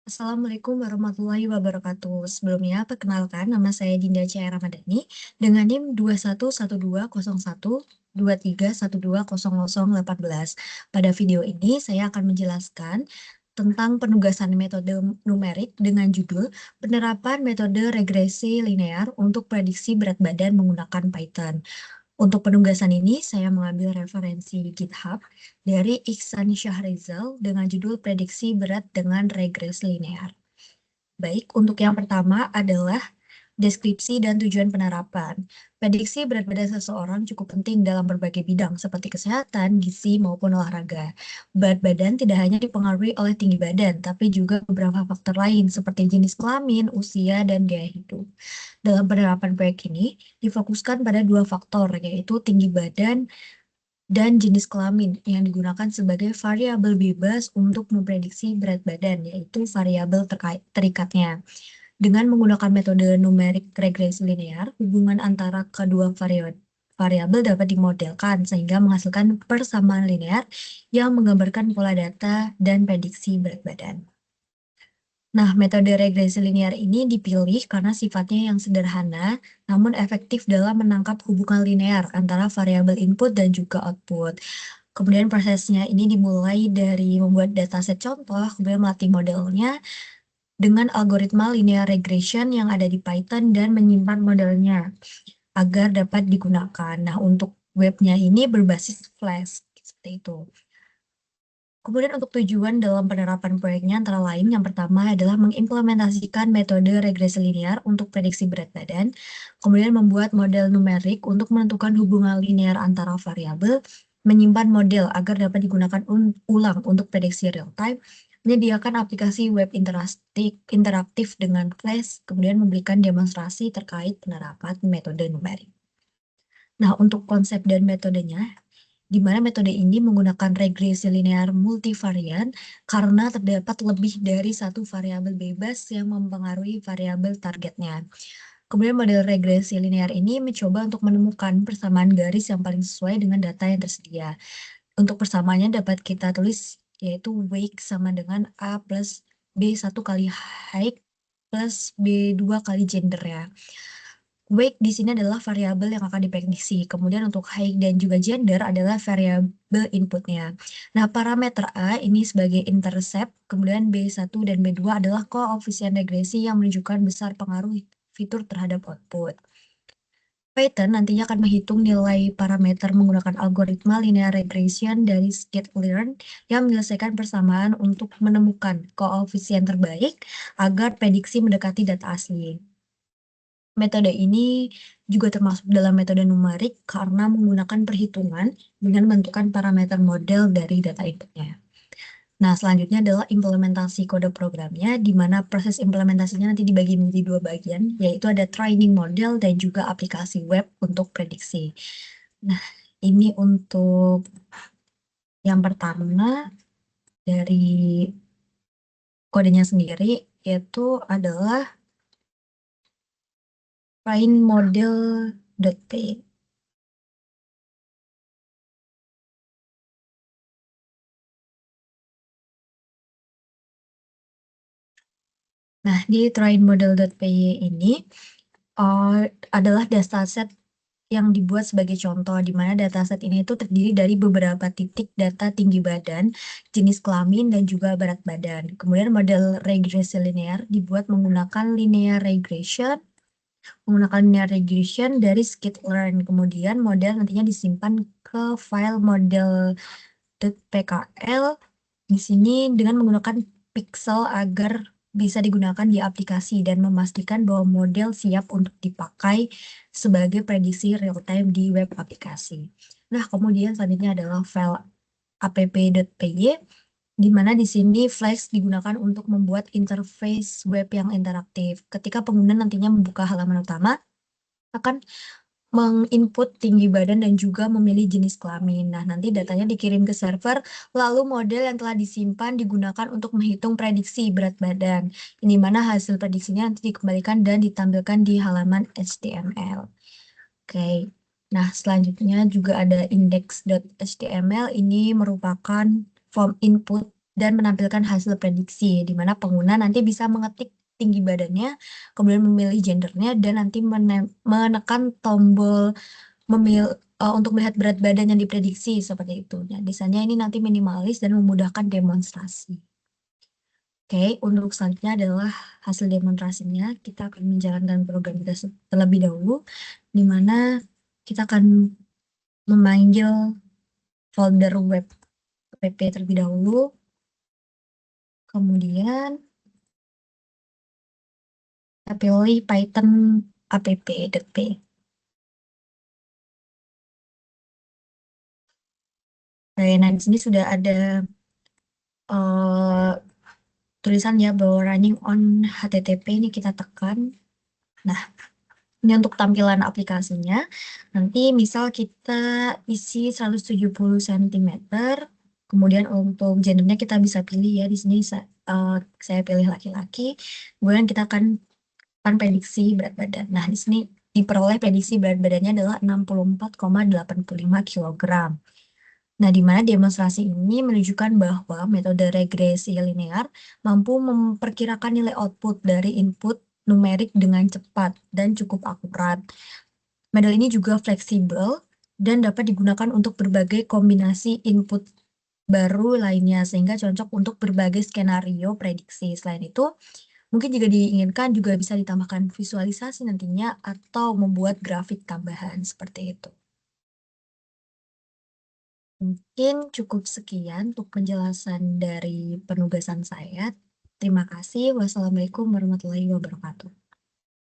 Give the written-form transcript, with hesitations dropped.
Assalamualaikum warahmatullahi wabarakatuh. Sebelumnya, perkenalkan nama saya Dinda Cahaya Ramadhani dengan NIM 21120123120018. Pada video ini, saya akan menjelaskan tentang penugasan metode numerik dengan judul Penerapan Metode Regresi Linear untuk Prediksi Berat Badan Menggunakan Python. Untuk penugasan ini, saya mengambil referensi GitHub dari Ihsan Syahrizal dengan judul Prediksi Berat dengan Regresi Linear. Baik, untuk yang pertama adalah deskripsi dan tujuan penerapan. Prediksi berat badan seseorang cukup penting dalam berbagai bidang seperti kesehatan, gizi, maupun olahraga. Berat badan tidak hanya dipengaruhi oleh tinggi badan, tapi juga beberapa faktor lain seperti jenis kelamin, usia, dan gaya hidup. Dalam penerapan proyek ini, difokuskan pada dua faktor, yaitu tinggi badan dan jenis kelamin yang digunakan sebagai variabel bebas untuk memprediksi berat badan, yaitu variabel terikatnya. Dengan menggunakan metode numerik regresi linear, hubungan antara kedua variabel dapat dimodelkan sehingga menghasilkan persamaan linear yang menggambarkan pola data dan prediksi berat badan. Nah, metode regresi linear ini dipilih karena sifatnya yang sederhana, namun efektif dalam menangkap hubungan linear antara variabel input dan juga output. Kemudian prosesnya ini dimulai dari membuat dataset contoh, kemudian melatih modelnya dengan algoritma linear regression yang ada di Python dan menyimpan modelnya agar dapat digunakan. Nah, untuk webnya ini berbasis Flash, seperti itu. Kemudian untuk tujuan dalam penerapan proyeknya antara lain, yang pertama adalah mengimplementasikan metode regresi linear untuk prediksi berat badan, kemudian membuat model numerik untuk menentukan hubungan linear antara variabel, menyimpan model agar dapat digunakan ulang untuk prediksi real time, menyediakan aplikasi web interaktif dengan Flash, kemudian memberikan demonstrasi terkait penerapan metode numerik. Nah, untuk konsep dan metodenya, di mana metode ini menggunakan regresi linear multivarian karena terdapat lebih dari satu variabel bebas yang mempengaruhi variabel targetnya. Kemudian model regresi linear ini mencoba untuk menemukan persamaan garis yang paling sesuai dengan data yang tersedia. Untuk persamaannya dapat kita tulis yaitu weight sama dengan A plus B1 kali height plus B2 kali gender ya. Weight di sini adalah variabel yang akan diprediksi. Kemudian untuk height dan juga gender adalah variabel inputnya. Nah, parameter A ini sebagai intercept, kemudian B1 dan B2 adalah koefisien regresi yang menunjukkan besar pengaruh fitur terhadap output. Python nantinya akan menghitung nilai parameter menggunakan algoritma linear regression dari skit-learn yang menyelesaikan persamaan untuk menemukan koefisien terbaik agar prediksi mendekati data asli. Metode ini juga termasuk dalam metode numerik karena menggunakan perhitungan dengan menentukan parameter model dari data inputnya. Nah, selanjutnya adalah implementasi kode programnya, di mana proses implementasinya nanti dibagi menjadi dua bagian, yaitu ada training model dan juga aplikasi web untuk prediksi. Nah, ini untuk yang pertama dari kodenya sendiri, yaitu adalah train model.p. Nah, di train model.py ini adalah dataset yang dibuat sebagai contoh, di mana dataset ini itu terdiri dari beberapa titik data tinggi badan, jenis kelamin, dan juga berat badan. Kemudian model regresi linear dibuat menggunakan linear regression dari skit-learn. Kemudian model nantinya disimpan ke file model.pkl di sini dengan menggunakan pixel agar bisa digunakan di aplikasi dan memastikan bahwa model siap untuk dipakai sebagai prediksi real-time di web aplikasi. Nah, kemudian selanjutnya adalah file app.py, di mana di sini Flash digunakan untuk membuat interface web yang interaktif. Ketika pengguna nantinya membuka halaman utama, akan menginput tinggi badan dan juga memilih jenis kelamin. Nah, nanti datanya dikirim ke server, lalu model yang telah disimpan digunakan untuk menghitung prediksi berat badan. Ini mana hasil prediksinya nanti dikembalikan dan ditampilkan di halaman HTML. Oke. Nah, selanjutnya juga ada index.html. Ini merupakan form input dan menampilkan hasil prediksi, di mana pengguna nanti bisa mengetik tinggi badannya, kemudian memilih gendernya, dan nanti menekan tombol untuk melihat berat badan yang diprediksi seperti itu. Nah, desainnya ini nanti minimalis dan memudahkan demonstrasi. Oke, untuk selanjutnya adalah hasil demonstrasinya. Kita akan menjalankan program kita terlebih dahulu, di mana kita akan memanggil folder web app terlebih dahulu. Kemudian kita pilih Python app.p. Nah, di sini sudah ada eh, tulisan ya bahwa running on HTTP, ini kita tekan. Nah, ini untuk tampilan aplikasinya. Nanti misal kita isi 170 cm. Kemudian untuk gendernya kita bisa pilih ya. Di sini saya pilih laki-laki. Kemudian kita akan prediksi berat badan. Nah, di sini diperoleh prediksi berat badannya adalah 64,85 kg. Nah, di mana demonstrasi ini menunjukkan bahwa metode regresi linear mampu memperkirakan nilai output dari input numerik dengan cepat dan cukup akurat. Model ini juga fleksibel dan dapat digunakan untuk berbagai kombinasi input baru lainnya, sehingga cocok untuk berbagai skenario prediksi. Selain itu, mungkin jika diinginkan juga bisa ditambahkan visualisasi nantinya atau membuat grafik tambahan seperti itu. Mungkin cukup sekian untuk penjelasan dari penugasan saya. Terima kasih. Wassalamualaikum warahmatullahi wabarakatuh.